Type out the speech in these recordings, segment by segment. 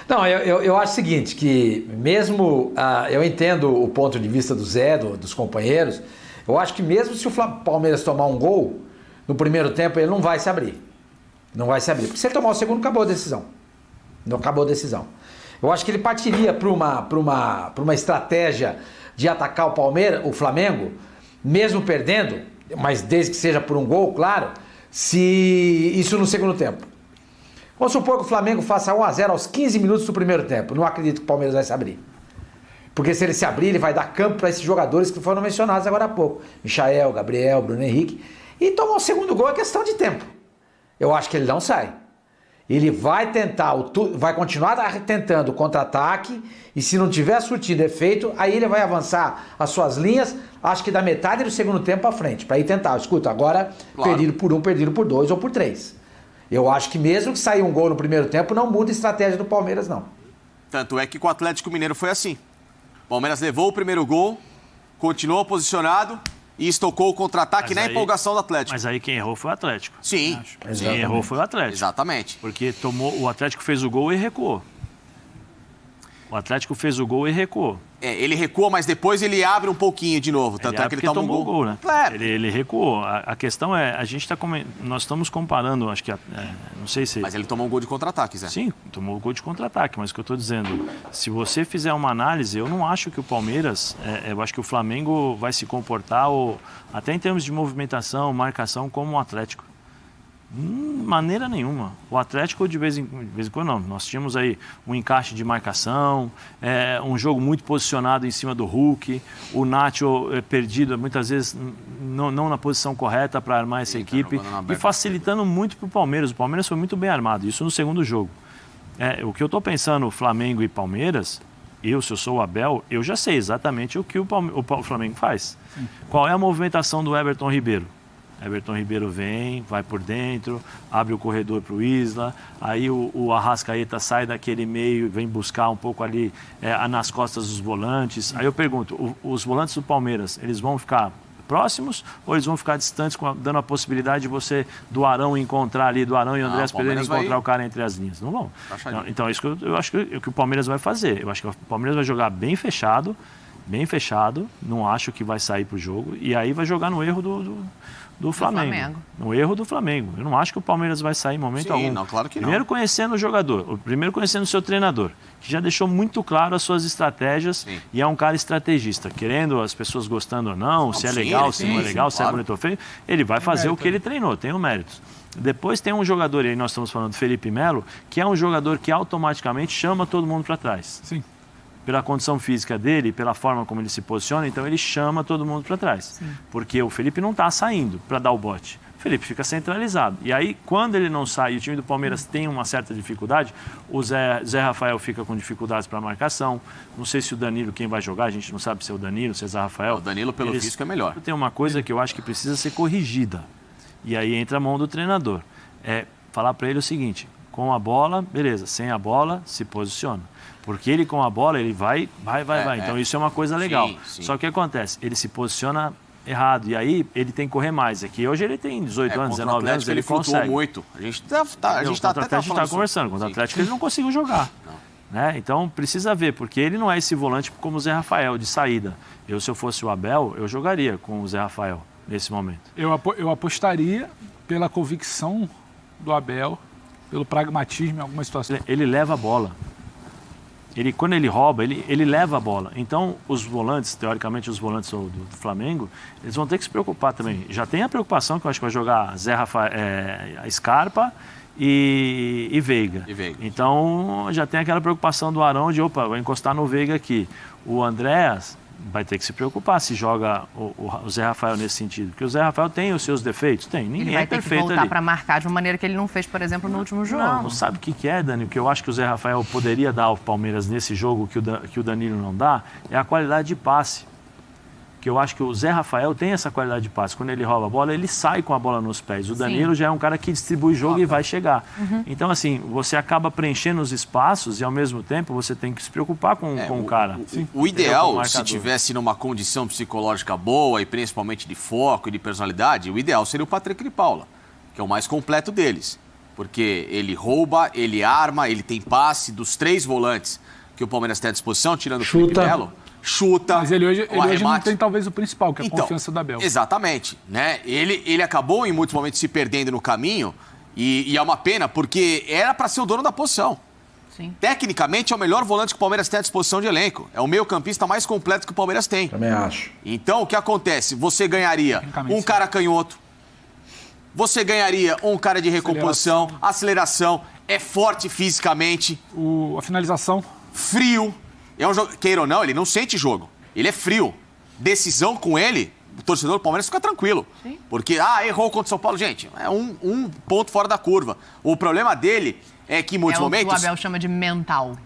Não, eu acho o seguinte, que mesmo, eu entendo o ponto de vista do Zé, dos companheiros, eu acho que mesmo se o Palmeiras tomar um gol no primeiro tempo, ele não vai se abrir. Não vai se abrir, porque se ele tomar o segundo, acabou a decisão. Não acabou a decisão. Eu acho que ele partiria para uma estratégia de atacar o Flamengo, mesmo perdendo, mas desde que seja por um gol, claro, se isso no segundo tempo. Vamos supor que o Flamengo faça 1-0 aos 15 minutos do primeiro tempo. Não acredito que o Palmeiras vai se abrir. Porque se ele se abrir, ele vai dar campo para esses jogadores que foram mencionados agora há pouco. Michael, Gabriel, Bruno Henrique. E tomar o segundo gol é questão de tempo. Eu acho que ele não sai. Ele vai tentar, vai continuar tentando o contra-ataque, e se não tiver surtido efeito, aí ele vai avançar as suas linhas, acho que da metade do segundo tempo para frente, para ir tentar. Escuta, agora claro. Perdido por 1, perdido por 2 ou por 3. Eu acho que mesmo que sair um gol no primeiro tempo, não muda a estratégia do Palmeiras, não. Tanto é que com o Atlético Mineiro foi assim. O Palmeiras levou o primeiro gol, continuou posicionado e estocou o contra-ataque na empolgação do Atlético. Mas aí quem errou foi o Atlético. Sim. Quem errou foi o Atlético. Exatamente. Porque o Atlético fez o gol e recuou. O Atlético fez o gol e recuou. Ele recua, mas depois ele abre um pouquinho de novo. Tanto é que ele tomou o gol, né? Claro. Ele recuou. A questão é, nós estamos comparando, acho que, não sei se... Mas ele tomou um gol de contra-ataque, Zé. Sim, tomou um gol de contra-ataque, mas o que eu estou dizendo, se você fizer uma análise, eu não acho que o Palmeiras, eu acho que o Flamengo vai se comportar, até em termos de movimentação, marcação, como o Atlético. Maneira nenhuma. O Atlético, de vez em quando, não. Nós tínhamos aí um encaixe de marcação, um jogo muito posicionado em cima do Hulk, o Nacho perdido, muitas vezes não na posição correta para armar essa equipe, e facilitando muito para o Palmeiras. O Palmeiras foi muito bem armado, isso no segundo jogo. O que eu estou pensando, Flamengo e Palmeiras, se eu sou o Abel, eu já sei exatamente o que o Flamengo faz. Sim. Qual é a movimentação do Everton Ribeiro? Everton Ribeiro vem, vai por dentro, abre o corredor para o Isla, aí o Arrascaeta sai daquele meio, vem buscar um pouco ali nas costas dos volantes. Aí eu pergunto, os volantes do Palmeiras, eles vão ficar próximos ou eles vão ficar distantes, dando a possibilidade de do Arão encontrar ali, do Arão e o Andrés Pereira encontrar o cara entre as linhas? Não vão. Então, isso que eu acho que o Palmeiras vai fazer. Eu acho que o Palmeiras vai jogar bem fechado, não acho que vai sair para o jogo, e aí vai jogar no erro do Flamengo. No erro do Flamengo. Eu não acho que o Palmeiras vai sair em momento algum. Não, claro que não. Primeiro conhecendo o jogador, primeiro conhecendo o seu treinador, que já deixou muito claro as suas estratégias. Sim. E é um cara estrategista, querendo as pessoas gostando ou não, se é legal, se não é legal, se é bonito ou feio, ele vai fazer o que ele treinou, tem o mérito. Depois tem um jogador, e aí nós estamos falando do Felipe Melo, que é um jogador que automaticamente chama todo mundo para trás. Sim. Pela condição física dele, pela forma como ele se posiciona, então ele chama todo mundo para trás. Sim. Porque o Felipe não está saindo para dar o bote. O Felipe fica centralizado. E aí, quando ele não sai e o time do Palmeiras tem uma certa dificuldade, o Zé Rafael fica com dificuldades para marcação. Não sei se o Danilo, quem vai jogar, a gente não sabe se é o Danilo, se é o Zé Rafael. O Danilo, pelo físico, é melhor. Tem uma coisa que eu acho que precisa ser corrigida. E aí entra a mão do treinador. Falar para ele o seguinte, com a bola, beleza, sem a bola, se posiciona. Porque ele com a bola, ele vai. Então isso é uma coisa legal. Sim. Só que o que acontece? Ele se posiciona errado. E aí ele tem que correr mais. Aqui hoje ele tem 18 anos, 19 anos, ele consegue. Muito. A gente está conversando. Contra o Atlético ele não conseguiu jogar. Né? Então precisa ver, porque ele não é esse volante como o Zé Rafael, de saída. Se eu fosse o Abel, eu jogaria com o Zé Rafael nesse momento. Eu apostaria pela convicção do Abel, pelo pragmatismo em alguma situação. Ele leva a bola. Quando ele rouba, ele leva a bola. Então, os volantes, teoricamente, os volantes do Flamengo, eles vão ter que se preocupar também. Já tem a preocupação que eu acho que vai jogar Zé Rafael, Scarpa e Veiga. Então, já tem aquela preocupação do Arão de, vai encostar no Veiga aqui. O Andréas vai ter que se preocupar se joga o Zé Rafael nesse sentido. Porque o Zé Rafael tem os seus defeitos? Tem. Ninguém é perfeito ali. Ele vai ter que voltar para marcar de uma maneira que ele não fez, por exemplo, no último jogo. Não sabe o que é, Dani? O que eu acho que o Zé Rafael poderia dar ao Palmeiras nesse jogo que o Danilo não dá, é a qualidade de passe. Que eu acho que o Zé Rafael tem essa qualidade de passe. Quando ele rouba a bola, ele sai com a bola nos pés. O Danilo já é um cara que distribui jogo e vai chegar. Uhum. Então, assim, você acaba preenchendo os espaços e, ao mesmo tempo, você tem que se preocupar com o cara. O ideal, se tivesse numa condição psicológica boa e principalmente de foco e de personalidade, o ideal seria o Patrick de Paula, que é o mais completo deles. Porque ele rouba, ele arma, ele tem passe dos 3 volantes que o Palmeiras tem à disposição, tirando o Felipe Melo. Chuta. Mas ele hoje não tem talvez o principal, que é a confiança do Abel. Exatamente. Né? Ele acabou em muitos momentos se perdendo no caminho e é uma pena, porque era para ser o dono da posição. Sim. Tecnicamente é o melhor volante que o Palmeiras tem à disposição de elenco. É o meio-campista mais completo que o Palmeiras tem. Também acho. Então o que acontece? Você ganharia um cara canhoto, você ganharia um cara de recomposição, aceleração, é forte fisicamente. A finalização. Frio. Queira ou não, ele não sente jogo. Ele é frio. Decisão com ele, o torcedor do Palmeiras fica tranquilo. Sim. Porque, errou contra o São Paulo. Gente, é um ponto fora da curva. O problema dele é que em muitos momentos... É o que o Abel chama de mental.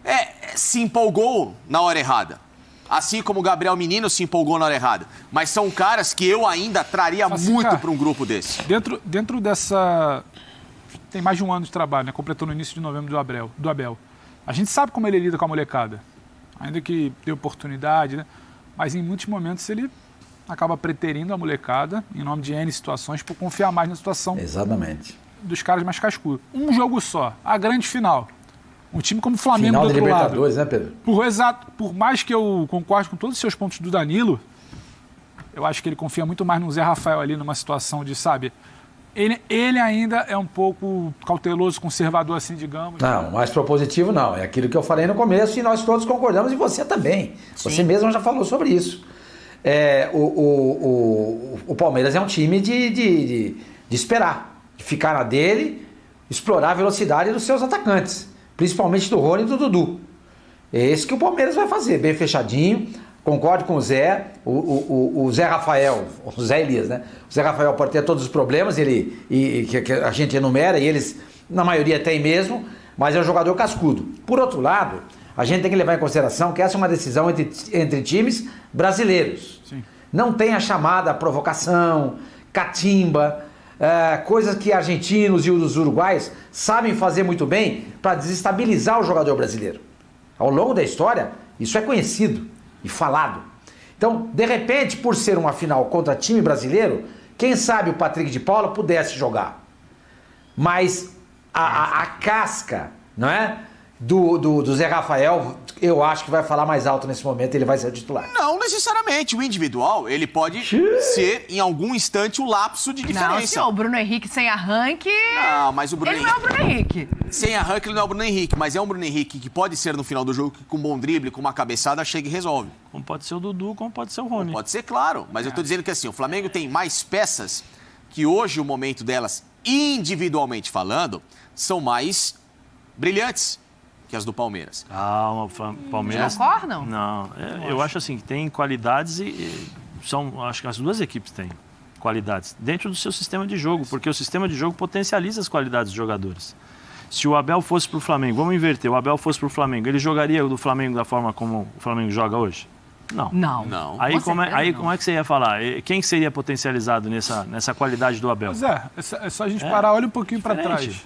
Se empolgou na hora errada. Assim como o Gabriel Menino se empolgou na hora errada. Mas são caras que eu ainda traria muito para um grupo desse. Dentro dessa... Tem mais de um ano de trabalho, né? Completou no início de novembro do Abel. A gente sabe como ele lida com a molecada. Ainda que dê oportunidade, né? Mas em muitos momentos ele acaba preterindo a molecada, em nome de N situações, por confiar mais na situação. Exatamente. Dos caras mais cascudos. Um jogo só, a grande final. Um time como o Flamengo final do outro de lado. Libertadores, né, Pedro? Por mais que eu concorde com todos os seus pontos do Danilo, eu acho que ele confia muito mais no Zé Rafael ali, numa situação de, sabe... Ele ainda é um pouco cauteloso, conservador, assim, digamos. Não, mais propositivo não. É aquilo que eu falei no começo e nós todos concordamos, e você também. Sim. Você mesmo já falou sobre isso. O Palmeiras é um time de esperar, de ficar na dele, explorar a velocidade dos seus atacantes, principalmente do Rony e do Dudu. É esse que o Palmeiras vai fazer, bem fechadinho. Concordo com o Zé, o Zé Rafael, o Zé Elias, né? O Zé Rafael pode ter todos os problemas, que a gente enumera, e eles, na maioria, têm mesmo, mas é um jogador cascudo. Por outro lado, a gente tem que levar em consideração que essa é uma decisão entre times brasileiros. Sim. Não tem a chamada provocação, catimba, coisas que argentinos e os uruguaios sabem fazer muito bem para desestabilizar o jogador brasileiro. Ao longo da história, isso é conhecido e falado. Então, de repente, por ser uma final contra time brasileiro, quem sabe o Patrick de Paula pudesse jogar. Mas a casca, não é? Do Zé Rafael, eu acho que vai falar mais alto nesse momento, ele vai ser o titular. Não necessariamente. O individual, ele pode ser, em algum instante, o lapso de diferença. Não, senhor, o Bruno Henrique sem arranque... Não, mas o Bruno Henrique... Ele não é o Bruno Henrique. Sem arranque, ele não é o Bruno Henrique, mas é um Bruno Henrique que pode ser no final do jogo, que com um bom drible, com uma cabeçada, chega e resolve. Como pode ser o Dudu, como pode ser o Rony. Pode ser, claro. Mas eu tô dizendo que assim, o Flamengo tem mais peças que hoje o momento delas, individualmente falando, são mais brilhantes que as do Palmeiras. Calma, Palmeiras... Concordam? Não, eu acho assim, que tem qualidades acho que as duas equipes têm qualidades dentro do seu sistema de jogo, porque o sistema de jogo potencializa as qualidades dos jogadores. Se o Abel fosse pro Flamengo, vamos inverter, o Abel fosse pro Flamengo, ele jogaria do Flamengo da forma como o Flamengo joga hoje? Não. Não. Aí como é que você ia falar? Quem seria potencializado nessa qualidade do Abel? Pois é só a gente parar, olha um pouquinho para trás.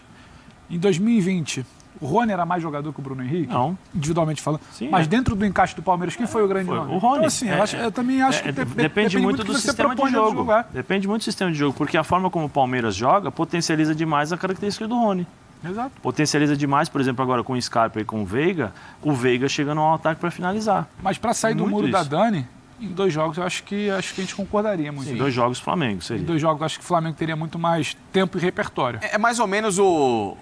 Em 2020, o Rony era mais jogador que o Bruno Henrique? Não. Individualmente falando. Sim, mas dentro do encaixe do Palmeiras, quem foi o grande nome? O Rony. Então, assim, eu também acho que depende muito do sistema de jogo. Depende muito do sistema de jogo, porque a forma como o Palmeiras joga potencializa demais a característica do Rony. Exato. Potencializa demais, por exemplo, agora com o Scarpa e com o Veiga chegando ao ataque para finalizar. Mas para sair do muro da Dani, em 2 jogos, eu acho que a gente concordaria muito. Sim, 2 jogos Flamengo seria. Em 2 jogos, acho que o Flamengo teria muito mais tempo e repertório. É mais ou menos o